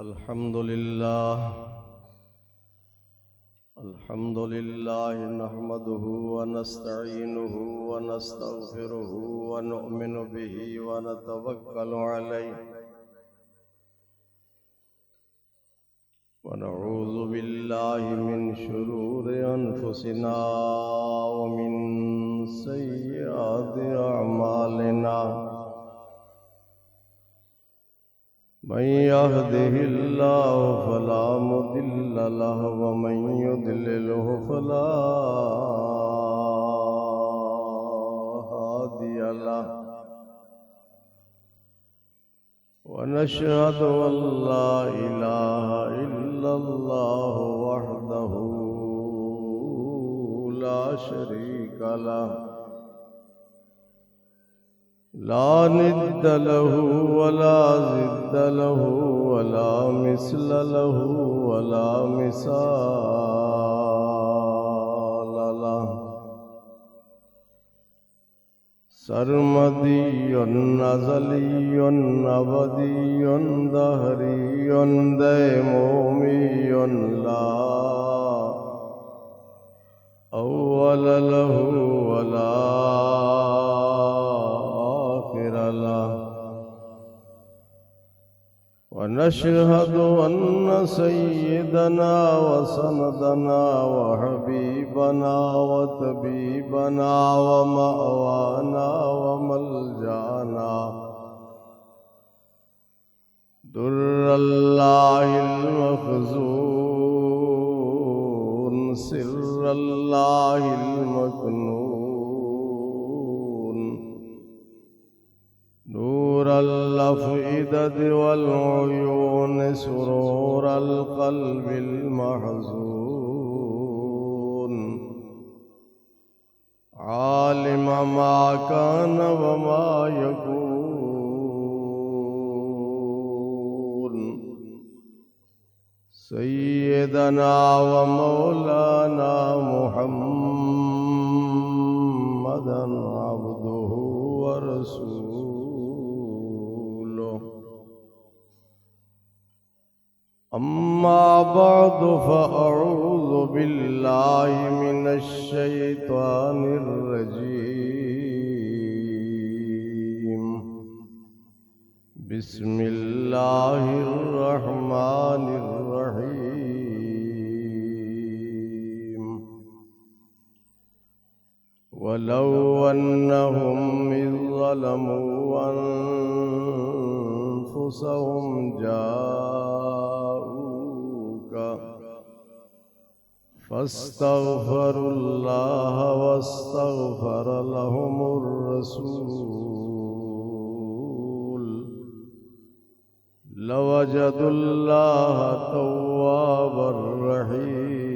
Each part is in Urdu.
الحمد لله نحمده ونستعينه ونستغفره ونؤمن به ونتوكل عليه ونعوذ بالله من شرور أنفسنا ومن سيئات أعمالنا من يهده الله فلا مضل له ومن يضلله فلا هادي له ونشهد أن لا إله إلا الله وحده لا شريك له لا ند له ولا ضد له ولا مثل له ولا مثال له سرمدي أزلي أبدي دهري ديمومي لا أول له ولا له ونشهد أن سيدنا وسندنا وحبيبنا وطبيبنا ومأوانا وملجأنا در الله المخزون سر الله المكنون نور الأفئدة والعيون سرور القلب المحزون عالم ما كان وما يكون سيدنا ومولانا محمدا عبده ورسوله أما بعد فأعوذ بالله من الشيطان الرجيم بسم الله الرحمن الرحيم ولو أنهم إذ ظلموا أنفسهم جاءوك فاستغفروا الله واستغفر لهم الرسول لوجدوا الله توابا رحيما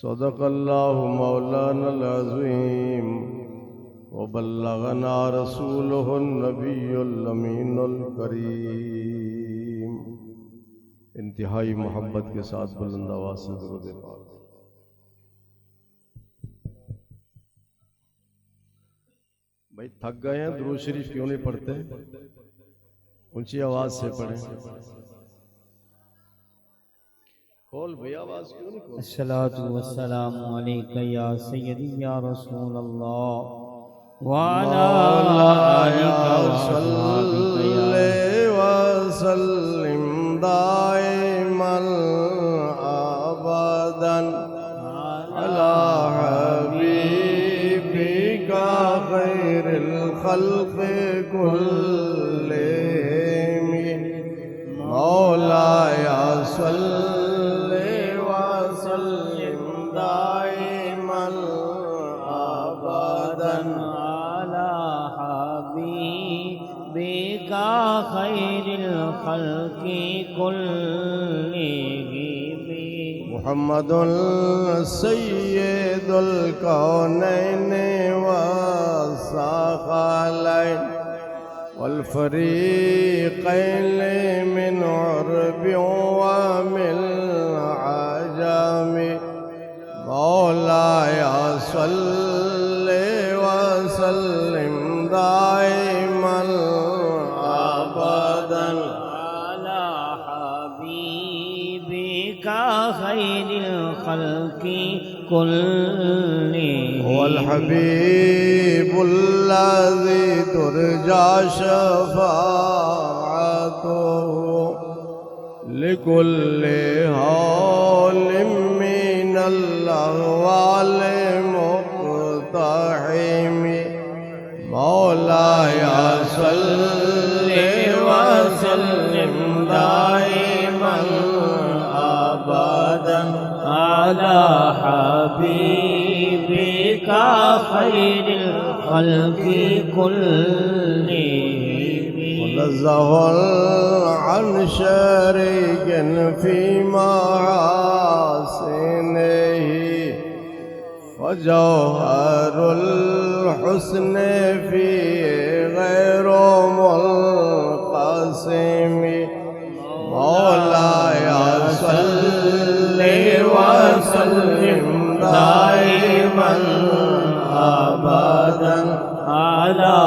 صدق الله مولانا العظيم وبلغنا رسوله النبي الأمين الكريم انتہائی محبت کے ساتھ بلند آواز سے درود پاک۔ بھائی تھک گئے ہیں، درود شریف کیوں نہیں پڑھتے؟ اونچی آواز سے پڑھیں۔ کھول بھئی آواز کیوں نہیں کھول؟ الصلاۃ والسلام علیک یا سیدی یا رسول اللہ وعلی آلک وصحبک وسلم دائما ابدا علی حبیبک خیر الخلق کلہم مولایا صلی وسلم دائما ابدا حبیبک خیر الخلق کلہم محمد سید الکونین والثقلین والفریقین من عرب ومن عجم مولایا صلی وسلم دائما الخلق كلهم هو الحبيب الذي ترجى شفاعته لكل هول من الأهوال مقتحم مولاي صل وسلم دائما أبدا على حبيبك خير الخلق كلهم منزه عن شريك في محاسنه وجوهر الحسن فيه غير منقسم مولاي صل وسلم دائما أبدا على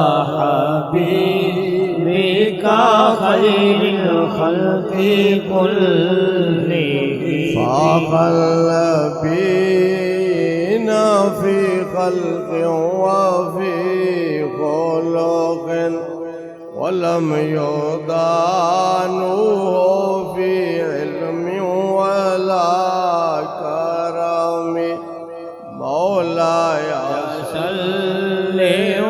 حبيبك خير الخلق كلهم فاق النبيين في خلق وفي خلق ولم يضانوا في علم ولا كرم مولاي صل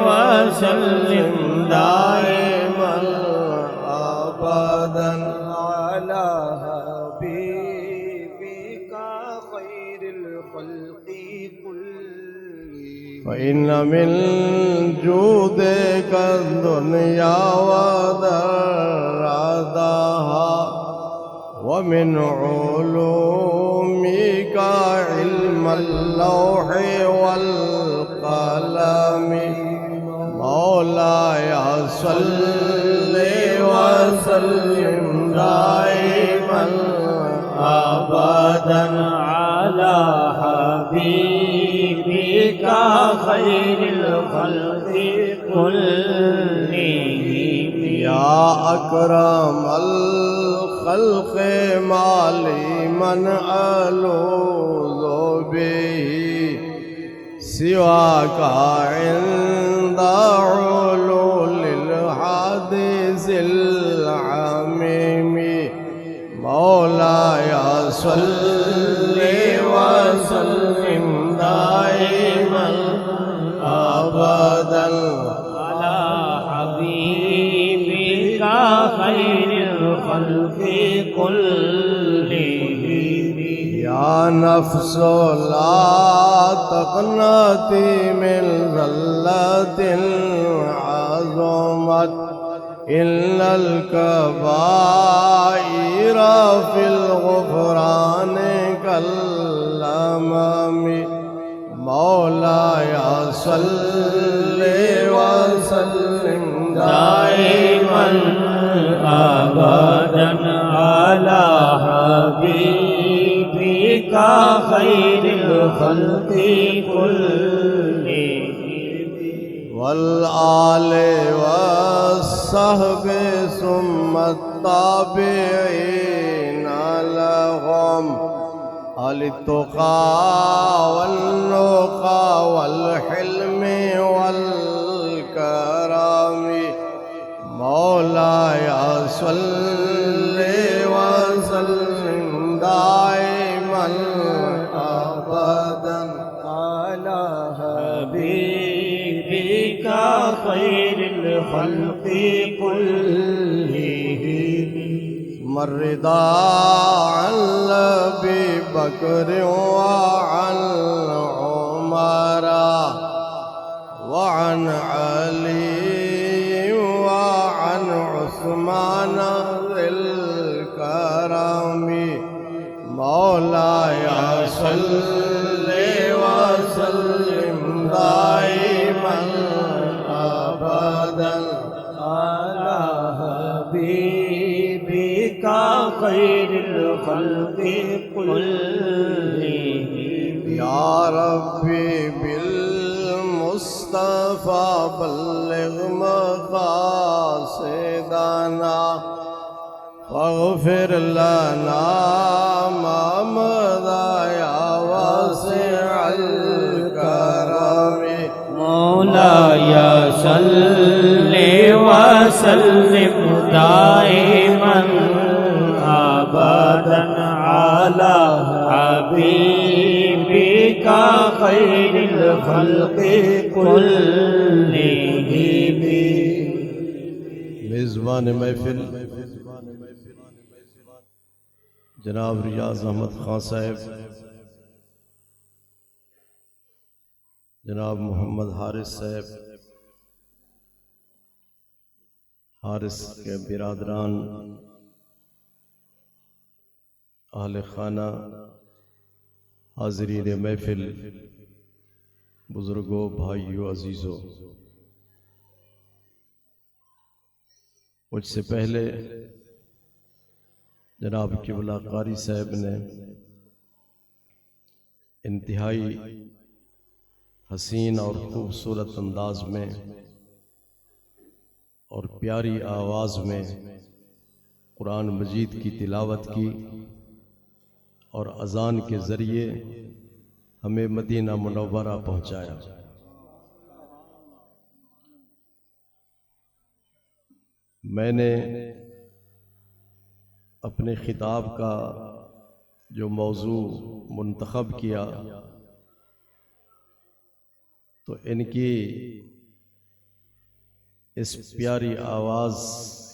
وسلم دائما أبدا على حبيبك خير الخلق كلهم فإن من جودك الدنيا وذرتها ومن علومك علم اللوح والقلم مولاي صل وسلم دائما أبدا على حبيبك خير الخلق كلهم يا أكرم الخلق ما لي من ألوذ به سواك عند علول الحديث العميم مولاي صل وسلم دائما أبدا على حبيبك خير الخلق كلهم يا نفس لا تقنطي من ذلة عظمت إن الكبائر في الغفران كالأمم مولاي صل وسلم دائما أبدا على حبيبك خير الخلق كلهم والآل والصحب ثم التابعين لهم أهل التقى والنقى والحلم والكرم مولاي صل وسلم دائما أبدا على حبيبك خير الخلق كلهم ثم الرضا عن أبي بكر وعن عمر وعن علي وعن عثمان ذي الكرم مولاي صل وسلم دائما أبدا على حبيبك خير الخلق كلهم يا ربي بالمصطفى بلغ مقاصدنا واغفر لنا ما مضى يا واسع الكرم مولاي صل وسلم دائما ابدا على حبيبك خير الخلق كلهم. میزبان محفل جناب ریاض احمد خان صاحب، جناب محمد حارث صاحب، حارث کے برادران، اہل خانہ، حاضرین محفل، بزرگوں، بھائیوں، عزیزوں، مجھ سے پہلے جناب قبلہ قاری صاحب نے انتہائی حسین اور خوبصورت انداز میں اور پیاری آواز میں قرآن مجید کی تلاوت کی اور اذان کے ذریعے ہمیں مدینہ منورہ پہنچایا. میں نے اپنے خطاب کا جو موضوع منتخب کیا تو ان کی اس پیاری آواز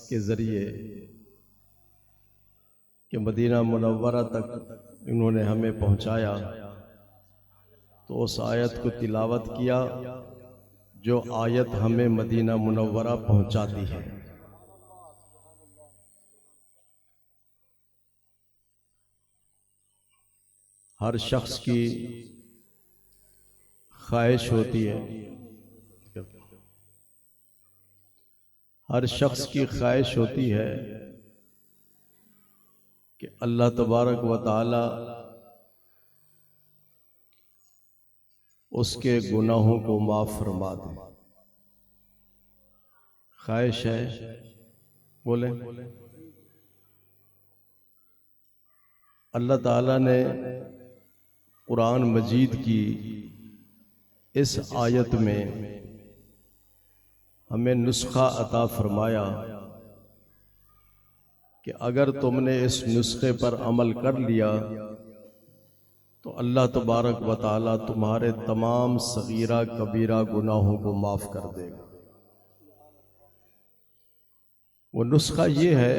کے ذریعے کہ مدینہ منورہ تک انہوں نے ہمیں پہنچایا تو اس آیت کو تلاوت کیا جو آیت ہمیں مدینہ منورہ پہنچاتی ہے. ہر شخص کی خواہش ہوتی ہے، ہر شخص کی خواہش ہوتی ہے کہ اللہ تبارک و تعالی اس کے گناہوں کو معاف فرما دے. خواہش ہے، بولیں. اللہ تعالیٰ نے قرآن مجید کی اس آیت میں ہمیں نسخہ عطا فرمایا کہ اگر تم نے اس نسخے پر عمل کر لیا تو اللہ تبارک و تعالیٰ تمہارے تمام صغیرہ کبیرہ گناہوں کو معاف کر دے گا. وہ نسخہ یہ ہے،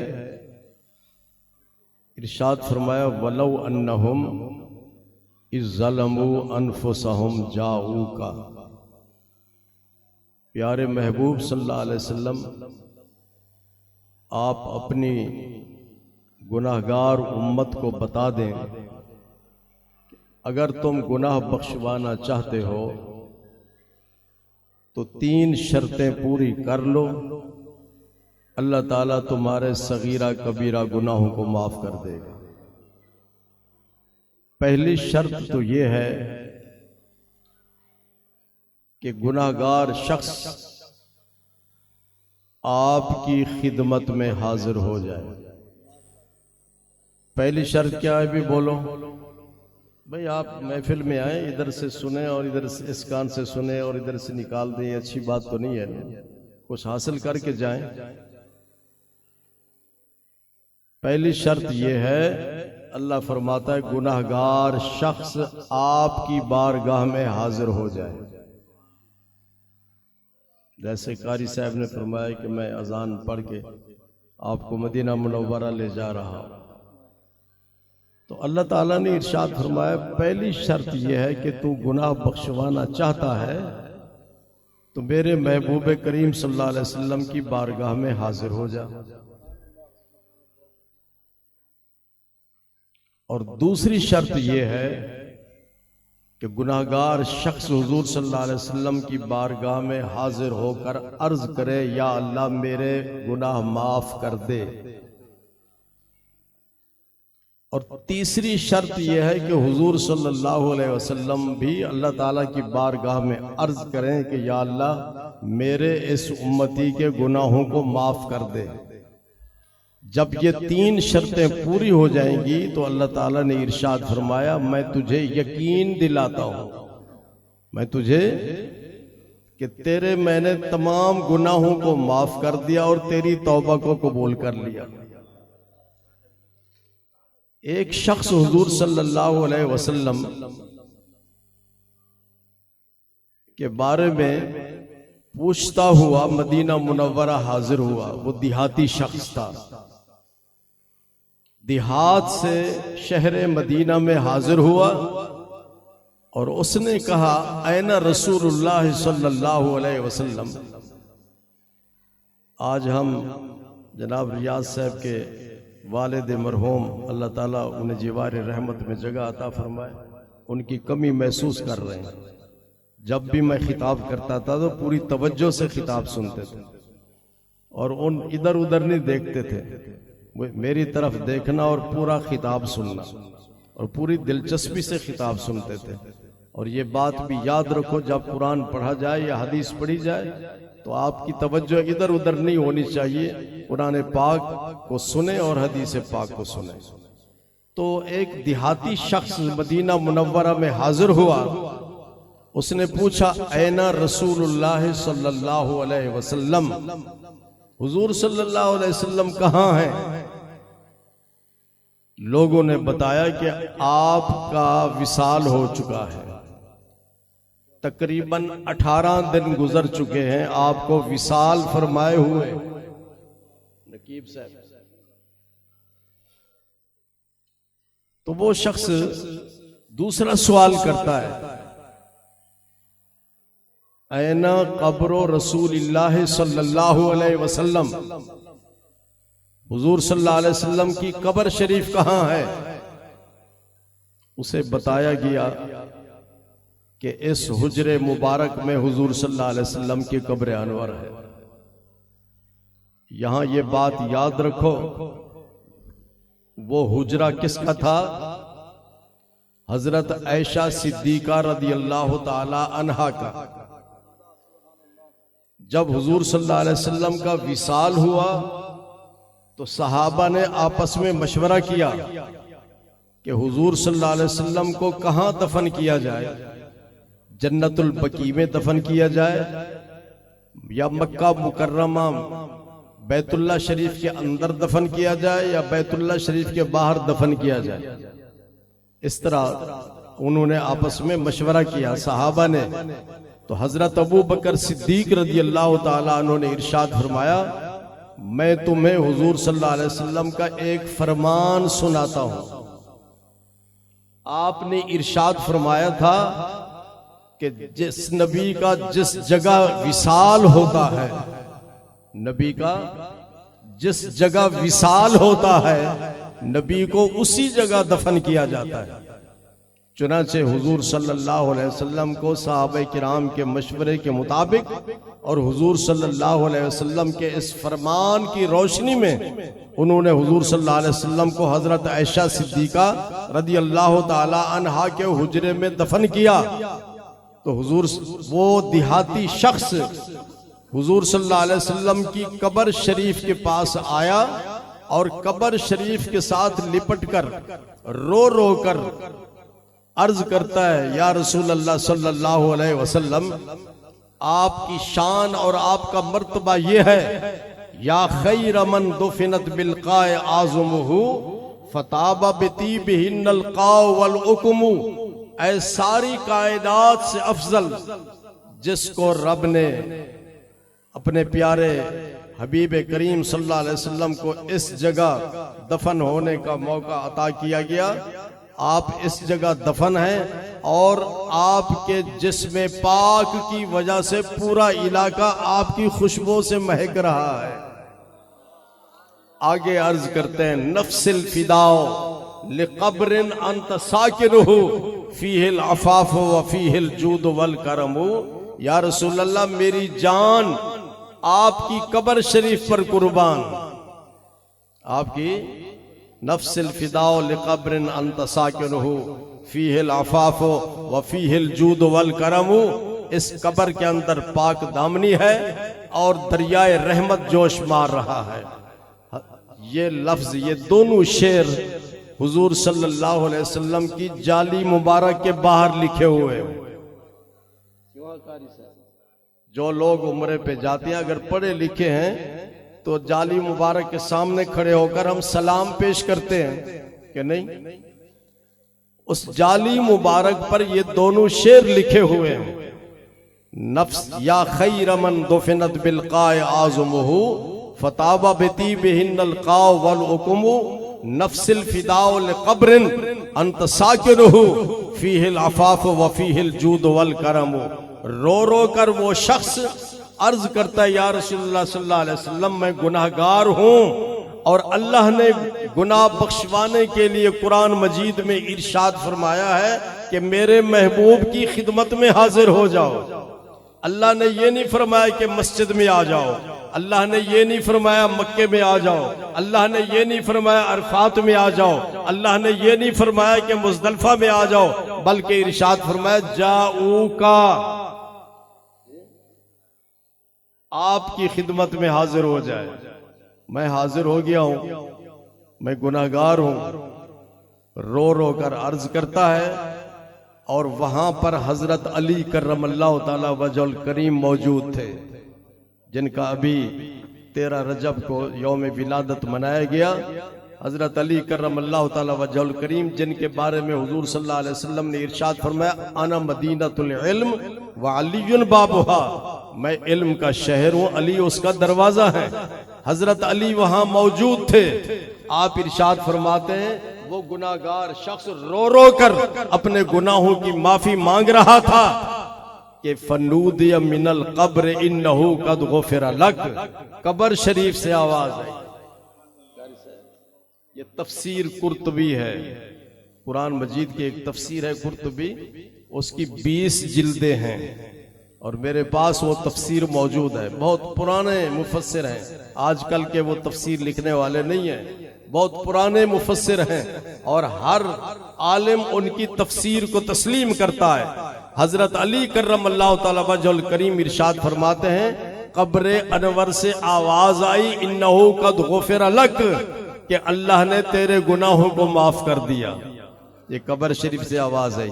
ارشاد فرمایا وَلَوْ أَنَّهُمْ اِذْ ظَلَمُوا أَنفُسَهُمْ جَاءُوكَ. پیارے محبوب صلی اللہ علیہ وسلم، آپ اپنی گناہگار امت کو بتا دیں اگر تم گناہ بخشوانا چاہتے ہو تو 3 شرطیں پوری کر لو، اللہ تعالیٰ تمہارے صغیرہ کبیرہ گناہوں کو معاف کر دے گا. پہلی شرط تو یہ ہے کہ گناہگار شخص آپ کی خدمت میں حاضر ہو جائے. پہلی شرط کیا ہے بھی بولو بھئی. آپ محفل میں آئیں، ادھر سے سنیں اور ادھر سے اس کان سے سنیں اور ادھر سے نکال دیں، یہ اچھی بات تو نہیں ہے. کچھ حاصل کر کے جائیں. پہلی شرط یہ ہے، اللہ فرماتا ہے گناہگار شخص آپ کی بارگاہ میں حاضر ہو جائے. جیسے قاری صاحب نے فرمایا کہ میں اذان پڑھ کے آپ کو مدینہ منورہ لے جا رہا ہوں، تو اللہ تعالیٰ نے ارشاد فرمایا پہلی شرط یہ ہے کہ تو گناہ بخشوانا چاہتا ہے تو میرے محبوب کریم صلی اللہ علیہ وسلم کی بارگاہ میں حاضر ہو جا. اور دوسری شرط یہ ہے کہ گناہگار شخص حضور صلی اللہ علیہ وسلم کی بارگاہ میں حاضر ہو کر عرض کرے یا اللہ میرے گناہ معاف کر دے. اور تیسری شرط یہ ہے کہ حضور صلی اللہ علیہ وسلم بھی اللہ تعالیٰ کی بارگاہ میں عرض کریں کہ یا اللہ میرے اس امتی کے گناہوں کو معاف کر دے. جب یہ 3 شرطیں پوری ہو جائیں گی تو اللہ تعالیٰ نے ارشاد فرمایا میں تجھے یقین دلاتا ہوں، میں تجھے کہ تیرے میں نے تمام گناہوں کو معاف کر دیا اور تیری توبہ کو قبول کر لیا۔ ایک شخص حضور صلی اللہ علیہ وسلم کے بارے میں پوچھتا ہوا مدینہ منورہ حاضر ہوا۔ وہ دیہاتی شخص تھا، دیہات سے شہر مدینہ میں حاضر ہوا اور اس نے کہا این رسول اللہ صلی اللہ علیہ وسلم۔ آج ہم جناب ریاض صاحب کے والد مرحوم اللہ تعالیٰ انہیں جوار رحمت میں جگہ عطا فرمائے، ان کی کمی محسوس کر رہے ہیں۔ جب بھی میں خطاب کرتا تھا تو پوری توجہ سے خطاب سنتے تھے اور ان ادھر ادھر نہیں دیکھتے تھے، میری طرف دیکھنا اور پورا خطاب سننا، اور پوری دلچسپی سے خطاب سنتے تھے۔ اور یہ بات بھی یاد رکھو، جب قرآن پڑھا جائے یا حدیث پڑھی جائے تو آپ کی توجہ ادھر ادھر نہیں ہونی چاہیے، قرآن پاک کو سنیں اور حدیث پاک کو سنیں۔ تو ایک دیہاتی شخص مدینہ منورہ میں حاضر ہوا، اس نے پوچھا این رسول اللہ صلی اللہ علیہ وسلم، حضور صلی اللہ علیہ وسلم کہاں ہیں؟ لوگوں نے بتایا کہ آپ کا وصال ہو چکا ہے، تقریباً 18 دن گزر چکے ہیں آپ کو وصال فرمائے ہوئے۔ نقیب صاحب، تو وہ شخص دوسرا سوال کرتا ہے این قبر رسول اللہ صلی اللہ علیہ وسلم، حضور صلی اللہ علیہ وسلم کی قبر شریف کہاں ہے؟ اسے بتایا گیا کہ اس حجر مبارک میں حضور صلی اللہ علیہ وسلم کی قبر انور ہے۔ یہاں یہ بات یاد رکھو، وہ حجرہ کس کا تھا؟ حضرت عائشہ صدیقہ رضی اللہ تعالی عنہا کا۔ جب حضور صلی اللہ علیہ وسلم کا وصال ہوا تو صحابہ نے آپس میں مشورہ کیا کہ حضور صلی اللہ علیہ وسلم کو کہاں دفن کیا جائے، جنت البقیع میں دفن کیا جائے یا مکہ مکرمہ بیت اللہ شریف کے اندر دفن کیا جائے یا بیت اللہ شریف کے باہر دفن کیا جائے۔ اس طرح انہوں نے آپس میں مشورہ کیا صحابہ نے۔ تو حضرت ابو بکر صدیق رضی اللہ تعالیٰ عنہ نے ارشاد فرمایا میں تمہیں حضور صلی اللہ علیہ وسلم کا ایک فرمان سناتا ہوں۔ آپ نے ارشاد فرمایا تھا کہ جس نبی کا جس جگہ وصال ہوتا ہے، نبی کا جس جگہ وصال ہوتا ہے نبی کو اسی جگہ دفن کیا جاتا ہے۔ چنانچہ حضور صلی اللہ علیہ وسلم کو صحابہ کرام کے مشورے کے مطابق اور حضور صلی اللہ علیہ وسلم کے اس فرمان کی روشنی میں انہوں نے حضور صلی اللہ علیہ وسلم کو حضرت عائشہ صدیقہ رضی اللہ تعالی عنہا کے حجرے میں دفن کیا۔ تو حضور وہ دیہاتی شخص حضور صلی اللہ علیہ وسلم کی قبر شریف کے پاس آیا اور قبر شریف کے ساتھ لپٹ کر رو رو کر عرض کرتا ہے یا رسول اللہ صلی اللہ علیہ وسلم، آپ کی شان اور آپ کا مرتبہ یہ ہے یا خیر من دفنت بالقاء اعظمہ فطاب بطیبہن القاء والعقم، اے ساری کائنات سے افضل جس کو رب نے اپنے پیارے حبیب کریم صلی اللہ علیہ وسلم کو اس جگہ دفن ہونے کا موقع عطا کیا گیا، آپ اس جگہ دفن ہیں اور آپ کے جسم پاک کی وجہ سے پورا علاقہ آپ کی خوشبو سے مہک رہا ہے۔ آگے عرض کرتے ہیں نفس الفداء لقبر انت ساکنہ فیہ العفاف وفیہ الجود والکرم، یا رسول اللہ میری جان آپ کی قبر شریف پر قربان، آپ کی نفس الفداء لقبر انت ساکنہ فیہ العفاف وفیہ الجود والکرم، اس قبر کے اندر پاک دامنی ہے اور دریائے رحمت جوش مار رہا ہے۔ یہ لفظ، یہ دونوں شعر حضور صلی اللہ علیہ وسلم کی جالی مبارک کے باہر لکھے ہوئے ہیں۔ جو لوگ عمرے پہ جاتے ہیں اگر پڑھے لکھے ہیں تو جالی مبارک کے سامنے کھڑے ہو کر ہم سلام پیش کرتے ہیں کہ نہیں؟ اس جالی مبارک پر یہ دونوں شعر لکھے ہوئے ہیں، نفس یا خیر من دفنت بالقاء اعظمہ فتاب بطیبہن القاء والعقم نفس الفداء لقبر انت ساکنہ فیہ العفاف وفیہ الجود والکرم۔ رو رو کر وہ شخص عرض کرتا ہے یا رسول اللہ صلی اللہ علیہ وسلم میں گناہگار ہوں، اور اللہ نے گناہ بخشوانے کے لیے قرآن مجید میں ارشاد فرمایا ہے کہ میرے محبوب کی خدمت میں حاضر ہو جاؤ۔ اللہ نے یہ نہیں فرمایا کہ مسجد میں آ جاؤ، اللہ نے یہ نہیں فرمایا مکے میں آ جاؤ، اللہ نے یہ نہیں فرمایا عرفات میں آ جاؤ، اللہ نے یہ نہیں فرمایا کہ مزدلفہ میں آ جاؤ، بلکہ ارشاد فرمایا جاؤکا، آپ کی خدمت میں حاضر ہو جائے۔ میں حاضر ہو گیا ہوں، میں گناہگار ہوں، رو رو کر عرض کرتا ہے، اور وہاں پر حضرت علی کرم اللہ تعالی وجہ الکریم موجود تھے، جن کا ابھی 13 رجب کو یوم ولادت منایا گیا۔ حضرت علی کرم اللہ تعالی وجہ الکریم جن کے بارے میں حضور صلی اللہ علیہ وسلم نے ارشاد فرمایا انا مدینۃ العلم وعلی بابھا، میں علم کا شہر ہوں، علی اس کا دروازہ ہے۔ حضرت علی وہاں موجود تھے۔ آپ ارشاد فرماتے ہیں وہ گناہگار شخص رو رو کر اپنے گناہوں کی معافی مانگ رہا تھا کہ فنودی من القبر انہ قد غفر لک، قبر شریف سے آواز آئی۔ یہ تفسیر قرطبی ہے، قرآن مجید کی ایک تفسیر ہے قرطبی، اس کی 20 جلدیں ہیں، اور میرے پاس وہ تفسیر موجود ہے۔ بہت پرانے مفسر ہیں، آج کل کے وہ تفسیر لکھنے والے نہیں ہیں، بہت پرانے مفسر ہیں، اور ہر عالم ان کی تفسیر کو تسلیم کرتا ہے۔ حضرت علی کرم اللہ تعالی وجہ الکریم ارشاد فرماتے ہیں قبر انور سے آواز آئی انہ قد غفر لک، کہ اللہ نے تیرے گناہوں کو معاف کر دیا۔ یہ قبر شریف سے آواز آئی۔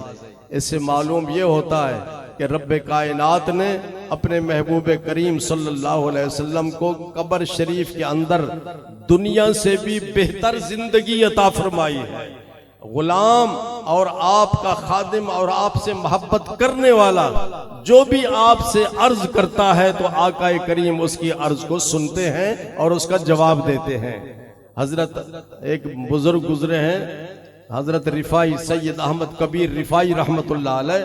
اس سے معلوم یہ ہوتا ہے کہ رب کائنات نے اپنے محبوب کریم صلی اللہ علیہ وسلم کو قبر شریف کے اندر دنیا سے بھی بہتر زندگی عطا فرمائی ہے۔ غلام اور آپ کا خادم اور آپ سے محبت کرنے والا جو بھی آپ سے عرض کرتا ہے تو آقا کریم اس کی عرض کو سنتے ہیں اور اس کا جواب دیتے ہیں۔ حضرت ایک بزرگ گزرے ہیں، حضرت رفاعی سید احمد کبیر رفاعی رحمت اللہ علیہ،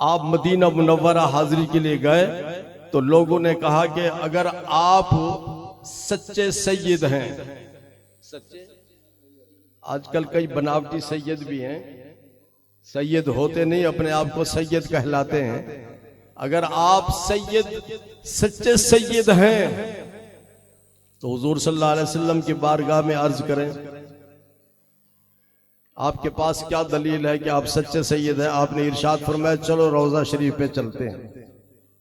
آپ مدینہ منورہ حاضری کے لیے گئے تو لوگوں نے کہا کہ اگر آپ سچے سید ہیں، سچے، آج کل کئی بناوٹی سید بھی ہیں، سید ہوتے نہیں اپنے آپ کو سید کہلاتے ہیں، اگر آپ سید سچے سید ہیں تو حضور صلی اللہ علیہ وسلم کی بارگاہ میں عرض کریں آپ کے پاس کیا دلیل ہے کہ آپ سچے سید ہیں؟ آپ نے ارشاد فرمایا چلو روضہ شریف پہ چلتے ہیں۔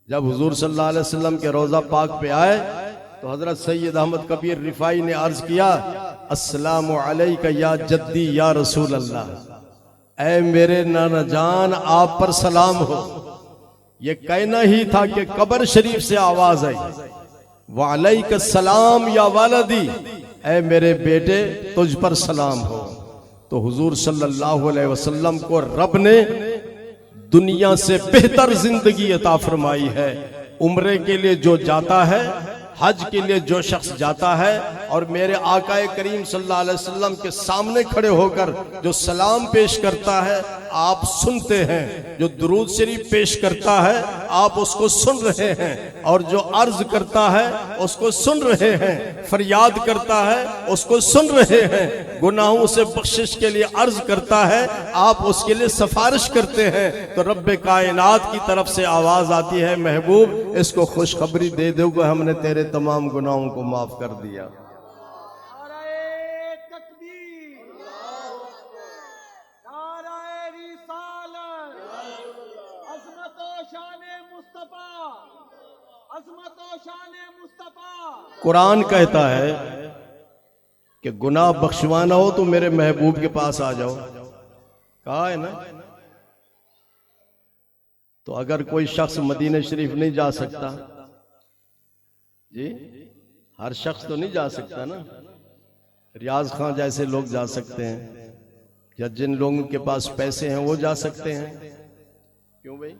جب حضور صلی اللہ علیہ وسلم کے روضہ پاک پہ آئے تو حضرت سید احمد کبیر رفاعی نے عرض کیا السلام علیکہ یا جدی یا رسول اللہ، اے میرے نانا جان آپ پر سلام ہو۔ یہ کہنا ہی تھا کہ قبر شریف سے آواز آئی وعلیک السلام یا والدی، اے میرے بیٹے تجھ پر سلام ہو۔ تو حضور صلی اللہ علیہ وسلم کو رب نے دنیا سے بہتر زندگی عطا فرمائی ہے۔ عمرے کے لیے جو جاتا ہے، حج کے لیے جو شخص جاتا ہے اور میرے آقا کریم صلی اللہ علیہ وسلم کے سامنے کھڑے ہو کر جو سلام پیش کرتا ہے آپ سنتے ہیں، جو درود شریف پیش کرتا ہے آپ اس کو سن رہے ہیں، اور جو عرض کرتا ہے اس کو سن رہے ہیں، فریاد کرتا ہے اس کو سن رہے ہیں، گناہوں سے بخشش کے لیے عرض کرتا ہے آپ اس کے لیے سفارش کرتے ہیں۔ تو رب کائنات کی طرف سے آواز آتی ہے محبوب اس کو خوشخبری دے دو کہ ہم نے تیرے تمام گناہوں کو معاف کر دیا۔ قرآن کہتا ہے کہ گناہ بخشوانا ہو تو میرے محبوب کے پاس آ جاؤ، کہا ہے نا۔ تو اگر کوئی شخص مدینہ شریف نہیں جا سکتا، جی ہر شخص تو نہیں جا سکتا نا، ریاض خان جیسے لوگ جا سکتے ہیں، یا جن لوگوں کے پاس پیسے ہیں وہ جا سکتے ہیں، کیوں بھائی؟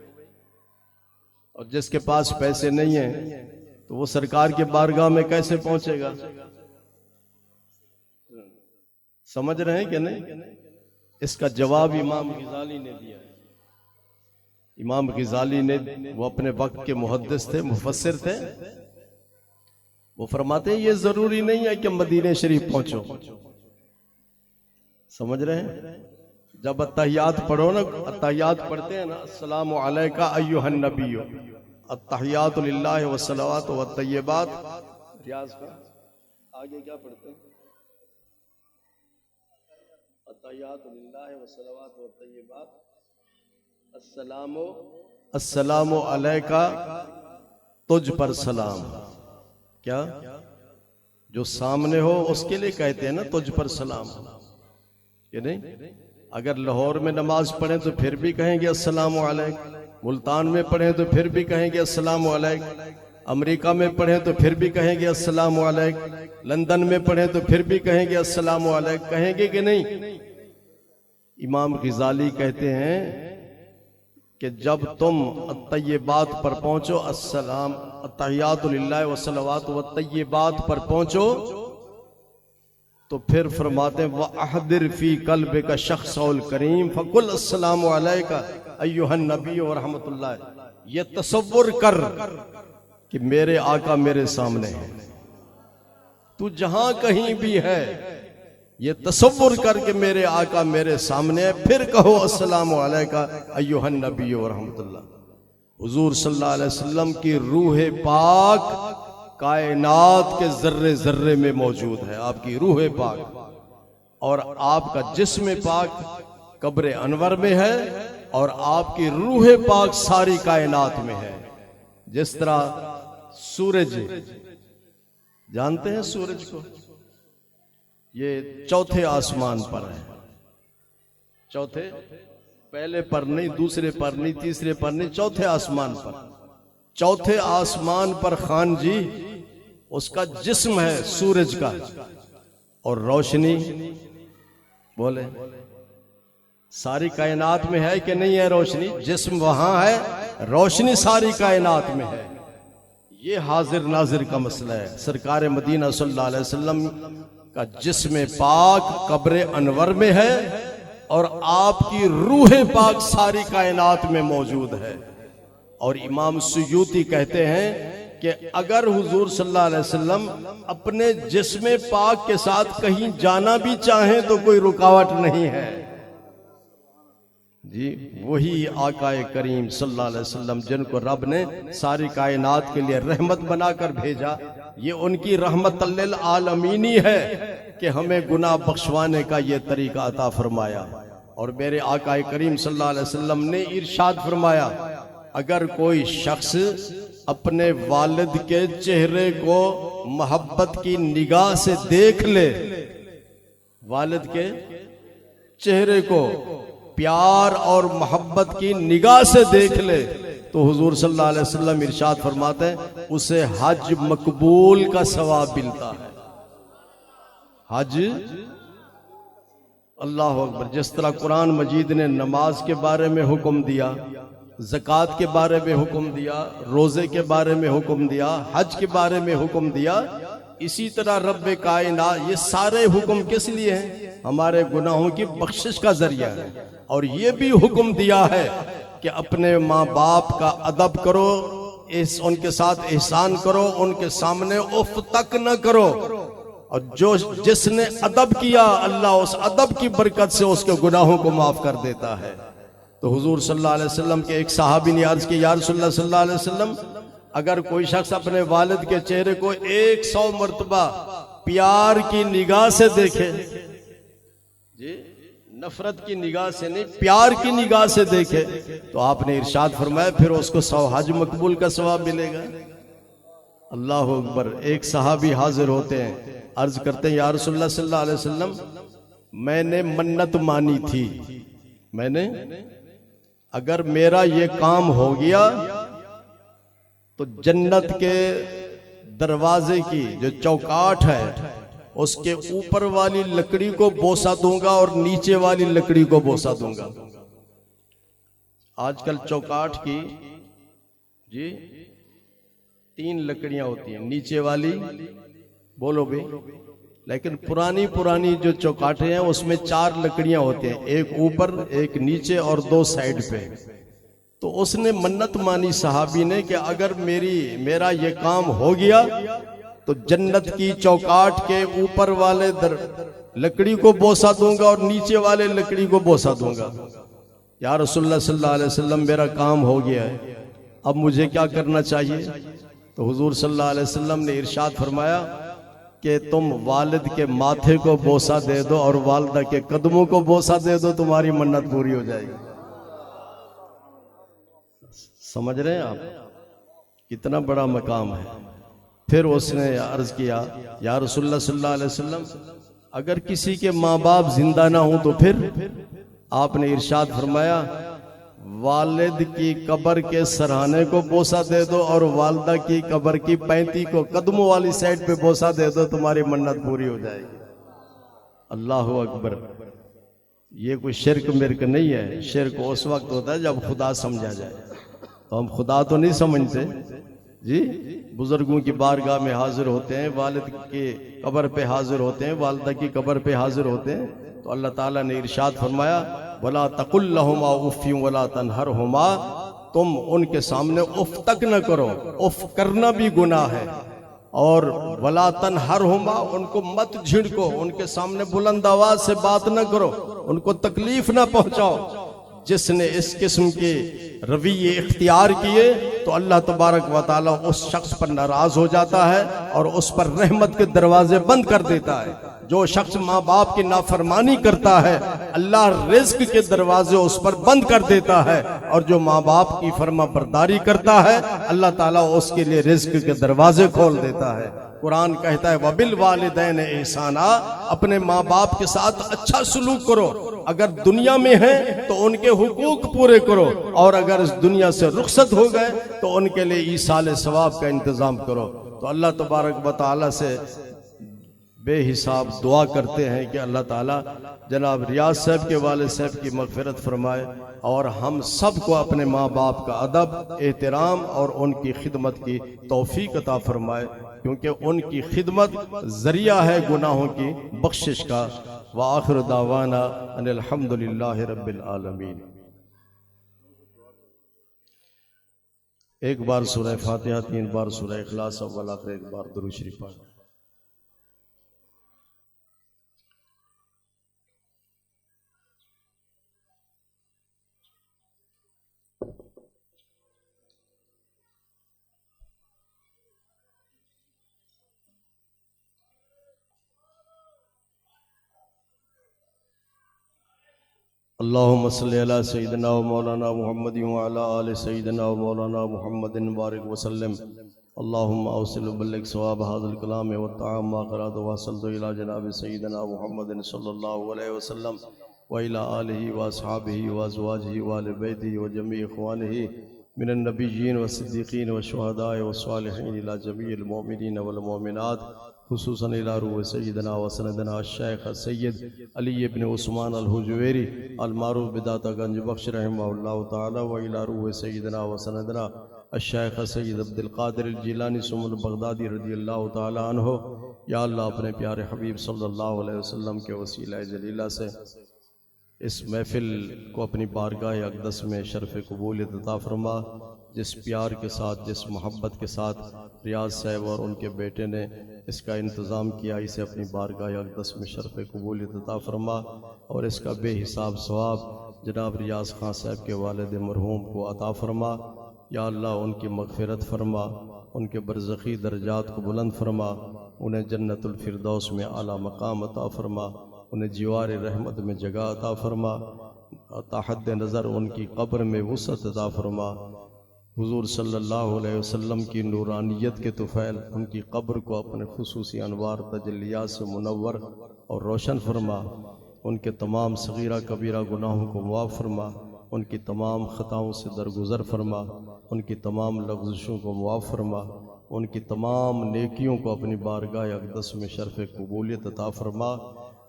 اور جس کے پاس پیسے نہیں ہیں تو وہ سرکار کے بارگاہ میں کیسے پہنچے گا؟ سمجھ رہے ہیں کہ نہیں؟ اس کا جواب امام غزالی نے دیا ہے۔ امام غزالی نے، وہ اپنے وقت کے محدث تھے، مفسر تھے، وہ فرماتے ہیں یہ ضروری نہیں ہے کہ مدینہ شریف پہنچو۔ سمجھ رہے ہیں؟ جب اتحیات پڑھو نا، اتحیات پڑھتے ہیں نا، السلام علیکہ ایھا النبی، التحیات للہ والصلوات والطیبات، ریاض کا آگے کیا پڑھتے ہیں؟ التحیات للہ والصلوات والطیبات، السلام علیکہ، تجھ پر سلام۔ کیا؟ جو سامنے ہو اس کے لیے کہتے ہیں نا تجھ پر سلام، کہ نہیں؟ اگر لاہور میں نماز پڑھیں تو پھر بھی کہیں گے السلام علیکم، ملتان میں پڑھیں تو پھر بھی کہیں گے السلام علیکم، امریکہ میں پڑھیں تو پھر بھی کہیں گے السلام علیکم، لندن میں پڑھیں تو پھر بھی کہیں گے السلام علیکم، کہیں گے کہ نہیں؟ امام غزالی کہتے ہیں کہ جب تم الطیبات پر پہنچو، السلام التحیات للہ والصلوات والطیبات پر پہنچو، تو پھر فرماتے ہیں وَأَحْضِرْ فِي قَلْبِكَ شَخْصَهُ الْكَرِيمَ فَقُلْ السَّلَامُ عَلَيْكَ أَيُّهَا النَّبِيُّ وَرَحْمَةُ اللَّهِ۔ یہ تصور کر کہ میرے آقا میرے سامنے ہے، تو جہاں کہیں بھی ہے، یہ تصور کر کہ میرے آقا میرے سامنے ہے، پھر کہو السلام علیکہ ایھا النبی ورحمۃ اللہ۔ حضور صلی اللہ علیہ وسلم کی روح پاک کائنات کے ذرے ذرے میں موجود ہے، آپ کی روح پاک، اور آپ کا جسم پاک قبر انور میں ہے، اور آپ کی روح پاک ساری کائنات میں ہے۔ جس طرح سورج، جانتے ہیں سورج کو؟ یہ چوتھے آسمان پر ہے، چوتھے، پہلے پر نہیں، دوسرے پر نہیں، تیسرے پر نہیں، چوتھے آسمان پر۔ چوتھے آسمان پر خان جی اس کا جسم ہے سورج کا، اور روشنی بولے ساری کائنات میں ہے کہ نہیں ہے روشنی؟ جسم وہاں ہے، روشنی ساری کائنات میں ہے۔ یہ حاضر ناظر کا مسئلہ ہے۔ سرکار مدینہ صلی اللہ علیہ وسلم کا جسم پاک قبر انور میں ہے، اور آپ کی روح پاک ساری کائنات میں موجود ہے۔ اور امام سیوطی کہتے ہیں کہ اگر حضور صلی اللہ علیہ وسلم اپنے جسم پاک کے ساتھ کہیں جانا بھی چاہیں تو کوئی رکاوٹ نہیں ہے۔ جی وہی آقا کریم صلی اللہ علیہ وسلم جن کو رب نے ساری کائنات کے لیے رحمت بنا کر بھیجا، یہ ان کی رحمت للعالمینی ہے کہ ہمیں گناہ بخشوانے کا یہ طریقہ عطا فرمایا۔ اور میرے آقا کریم صلی اللہ علیہ وسلم نے ارشاد فرمایا، اگر کوئی شخص اپنے والد کے چہرے کو محبت کی نگاہ سے دیکھ لے، والد کے چہرے کو پیار اور محبت کی نگاہ سے دیکھ لے، تو حضور صلی اللہ علیہ وسلم ارشاد فرماتے ہیں اسے حج مقبول کا ثواب ملتا ہے۔ حج، اللہ اکبر۔ جس طرح قرآن مجید نے نماز کے بارے میں حکم دیا، زکوٰۃ کے بارے میں حکم دیا، روزے کے بارے میں حکم دیا، حج کے بارے میں حکم دیا، اسی طرح رب کائنات یہ سارے حکم کس لیے ہیں؟ ہمارے گناہوں کی بخشش کا ذریعہ ہے۔ اور یہ بھی حکم دیا ہے کہ اپنے ماں باپ کا ادب کرو، ان کے ساتھ احسان کرو، ان کے سامنے اف تک نہ کرو، اور جس نے ادب کیا اللہ اس ادب کی برکت سے اس کے گناہوں کو معاف کر دیتا ہے۔ تو حضور صلی اللہ علیہ وسلم کے ایک صحابی نے عرض کی، یا رسول اللہ صلی اللہ علیہ وسلم، اگر کوئی شخص اپنے والد کے چہرے کو 100 مرتبہ پیار کی نگاہ سے دیکھے، جی نفرت کی نگاہ سے نہیں، پیار کی نگاہ سے دیکھے، تو آپ نے ارشاد فرمایا پھر اس کو 100 حج مقبول کا ثواب ملے گا۔ اللہ اکبر۔ ایک صحابی حاضر ہوتے ہیں، عرض کرتے ہیں یا رسول اللہ صلی اللہ علیہ وسلم میں نے منت مانی تھی، میں نے اگر میرا یہ کام ہو گیا تو جنت کے دروازے کی جو چوکاٹ ہے اس کے اوپر والی لکڑی کو بوسہ دوں گا اور نیچے والی لکڑی کو بوسہ دوں گا۔ آج کل چوکاٹ کی جی 3 لکڑیاں ہوتی ہیں، نیچے والی بولو بھی، لیکن پرانی جو چوکاٹیں ہیں اس میں 4 لکڑیاں ہوتی ہیں، ایک اوپر ایک نیچے اور 2 سائیڈ پہ۔ تو اس نے منت مانی صحابی نے کہ اگر میرا یہ کام ہو گیا تو جنت کی چوکاٹ کے اوپر والے لکڑی کو بوسہ دوں گا اور نیچے والے لکڑی کو بوسہ دوں گا۔ یا رسول اللہ صلی اللہ علیہ وسلم میرا کام ہو گیا ہے، اب مجھے کیا کرنا چاہیے؟ تو حضور صلی اللہ علیہ وسلم نے ارشاد فرمایا کہ تم والد کے ماتھے کو بوسہ دے دو اور والدہ کے قدموں کو بوسہ دے دو، تمہاری منت پوری ہو جائے گی۔ سمجھ رہے ہیں آپ کتنا بڑا مقام ہے؟ پھر اس نے عرض کیا یا رسول اللہ صلی اللہ علیہ وسلم اگر کسی کے ماں باپ زندہ نہ ہوں تو پھر؟ آپ نے ارشاد فرمایا والد کی قبر کے سرہانے کو بوسہ دے دو اور والدہ کی قبر کی 35 کو قدموں والی سائڈ پہ بوسہ دے دو، تمہاری منت پوری ہو جائے گی۔ اللہ اکبر۔ یہ کوئی شرک مرک نہیں ہے، شرک اس وقت ہوتا ہے جب خدا سمجھا جائے، تو ہم خدا تو نہیں سمجھتے جی، بزرگوں کی بارگاہ میں حاضر ہوتے ہیں، والد کی قبر پہ حاضر ہوتے ہیں، والدہ کی قبر پہ حاضر ہوتے ہیں، تو اللہ تعالیٰ نے ارشاد فرمایا وَلَا تَقُلْ لَهُمَا اُفٍّ وَلَا تَنْهَرْهُمَا، تم ان کے سامنے اف تک نہ کرو، اف کرنا بھی گناہ ہے، اور وَلَا تَنْهَرْهُمَا ان کو مت جھڑکو، ان کے سامنے بلند آواز سے بات نہ کرو، ان کو تکلیف نہ پہنچاؤ۔ جس نے اس قسم کے رویے اختیار کیے تو اللہ تبارک و تعالیٰ اس شخص پر ناراض ہو جاتا ہے اور اس پر رحمت کے دروازے بند کر دیتا ہے۔ جو شخص ماں باپ کی نافرمانی کرتا ہے اللہ رزق کے دروازے اس پر بند کر دیتا ہے، اور جو ماں باپ کی فرما برداری کرتا ہے اللہ تعالیٰ اس کے لیے رزق کے دروازے کھول دیتا ہے۔ قرآن کہتا ہے وَبِالْوَالِدَيْنِ إِحْسَانًا، اپنے ماں باپ کے ساتھ اچھا سلوک کرو، اگر دنیا میں ہیں تو ان کے حقوق پورے کرو، اور اگر اس دنیا سے رخصت ہو گئے تو ان کے لیے ایصال ثواب کا انتظام کرو۔ تو اللہ تبارک و تعالیٰ سے بے حساب دعا کرتے ہیں کہ اللہ تعالیٰ جناب ریاض صاحب کے والد صاحب کی مغفرت فرمائے، اور ہم سب کو اپنے ماں باپ کا ادب، احترام اور ان کی خدمت کی توفیق عطا فرمائے، کیونکہ ان کی خدمت ذریعہ ہے گناہوں کی بخشش کا۔ وآخر دعوانا ان الحمدللہ رب العالمین۔ ایک بار سورہ فاتحہ، 3 بار سورہ اخلاص، اول آخر ایک بار درود شریف پڑھ۔ اللہم صلی علی سیدنا و مولانا محمد وعلی آل سیدنا و مولانا محمد بارک وسلم۔ اللہم اوصل و بلغ ثواب ھذا الکلام والطعام ما قرأت وصلت الی جناب سیدنا محمد صلی اللہ علیہ وسلم وإلی آلہ واصحابہ وازواجہ وآل بیتہ وجمیع اخوانہ من النبیین والصدیقین والشہداء والصالحین الی جمیع المؤمنین والمؤمنات، خصوصاً الی روح سیدنا و سندنا الشیخ سید علی بن عثمان الحجویری المعروف بداتا گنج بخش رحمہ اللہ تعالی، و الی روح سیدنا و سندنا الشیخ سید عبد القادر الجیلانی سم البغدادی رضی اللہ تعالی عنہ۔ یا اللہ اپنے پیارے حبیب صلی اللہ علیہ وسلم کے وسیلہ جلیلہ سے اس محفل کو اپنی بارگاہ اقدس میں شرف قبولیت عطا فرما۔ جس پیار کے ساتھ، جس محبت کے ساتھ ریاض صاحب اور ان کے بیٹے نے اس کا انتظام کیا، اسے اپنی بارگاہ اقدس میں شرف قبولیت عطا فرما، اور اس کا بے حساب ثواب جناب ریاض خان صاحب کے والد مرحوم کو عطا فرما۔ یا اللہ ان کی مغفرت فرما، ان کے برزخی درجات کو بلند فرما، انہیں جنت الفردوس میں اعلیٰ مقام عطا فرما، انہیں جوار رحمت میں جگہ عطا فرما، تا حد نظر ان کی قبر میں وسعت عطا فرما۔ حضور صلی اللہ علیہ وسلم کی نورانیت کے طفیل ان کی قبر کو اپنے خصوصی انوار تجلیات سے منور اور روشن فرما، ان کے تمام صغیرہ کبیرہ گناہوں کو معاف فرما، ان کی تمام خطاؤں سے درگزر فرما، ان کی تمام لغزشوں کو معاف فرما، ان کی تمام نیکیوں کو اپنی بارگاہ اقدس میں شرف قبولیت عطا فرما،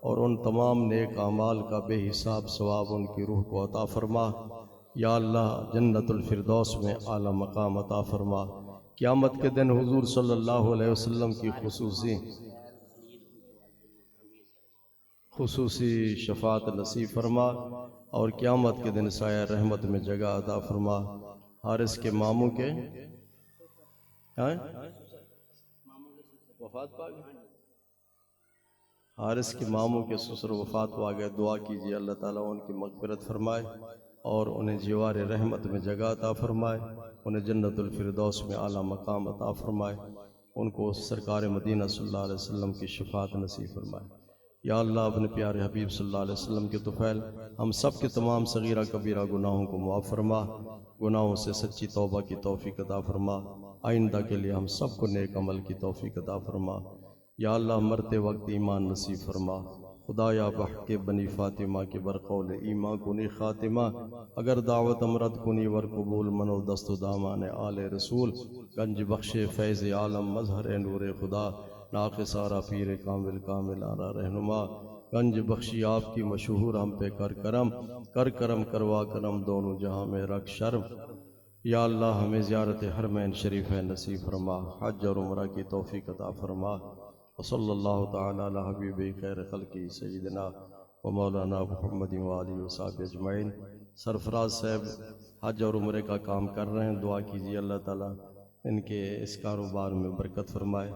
اور ان تمام نیک اعمال کا بے حساب ثواب ان کی روح کو عطا فرما۔ یا اللہ جنت الفردوس میں اعلیٰ مقام عطا فرما۔ قیامت کے دن حضور صلی اللہ علیہ وسلم کی خصوصی شفاعت نصیب فرما، اور قیامت کے دن سایہ رحمت میں جگہ عطا فرما۔ حارث کے ماموں کے وفات پا گئے، حارث کے ماموں کے سسر وفات پا گئے، دعا کیجیے اللہ تعالیٰ ان کی مغفرت فرمائے اور انہیں جوار رحمت میں جگہ عطا فرمائے، انہیں جنت الفردوس میں اعلیٰ مقام عطا فرمائے، ان کو سرکار مدینہ صلی اللہ علیہ وسلم کی شفاعت نصیب فرمائے۔ یا اللہ اپنے پیارے حبیب صلی اللہ علیہ وسلم کے طفیل ہم سب کے تمام صغیرہ کبیرہ گناہوں کو معاف فرما، گناہوں سے سچی توبہ کی توفیق عطا فرما، آئندہ کے لیے ہم سب کو نیک عمل کی توفیق عطا فرما۔ یا اللہ مرتے وقت ایمان نصیب فرما، خدایا بحق بنی فاطمہ کے برقول ایمان کنی خاتمہ، اگر دعوت امرد کنی ور قبول منو دست و دامان آل رسول، گنج بخش فیض عالم مظہر نور خدا، ناقص آرا پیر کامل کامل آرا رہنما، گنج بخشی آپ کی مشہور ہم پہ کر کرم کروا کرم دونوں جہاں میں رکھ شرم۔ یا اللہ ہمیں زیارت حرمین شریف نصیب فرما، حج اور عمرہ کی توفیق عطا فرما، وصلی اللہ تعالی علی حبیب خیر خلقی سیدنا و مولانا محمد وآلہ وصحبہ اجمعین۔ سرفراز صاحب حج اور عمرے کا کام کر رہے ہیں، دعا کیجیے اللہ تعالیٰ ان کے اس کاروبار میں برکت فرمائے۔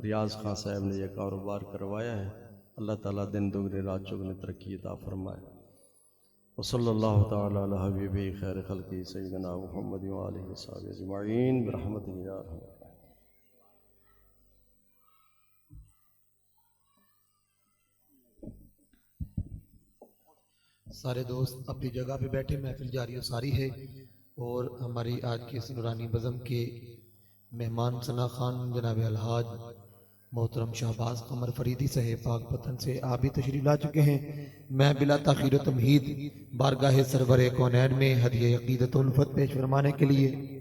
ریاض خان صاحب نے یہ کاروبار کروایا ہے، اللہ تعالیٰ دن دگنے رات چگنے ترقی عطا فرمائے۔ وصلی اللہ تعالی علی حبیب خیر خلقی سیدنا محمد وآلہ وصحبہ اجمعین برحمتک یا ارحم الراحمین۔ سارے دوست اپنی جگہ پہ بیٹھے، محفل جاری و ساری ہے، اور ہماری آج کی اس نورانی بزم کے مہمان ثنا خان جناب الحاج محترم شہباز قمر فریدی صاحب پاک پتن سے آپ بھی تشریف لا چکے ہیں۔ میں بلا تاخیر و تمہید بارگاہ سرور کونین میں ہدیہ عقیدت و الفت پیش فرمانے کے لیے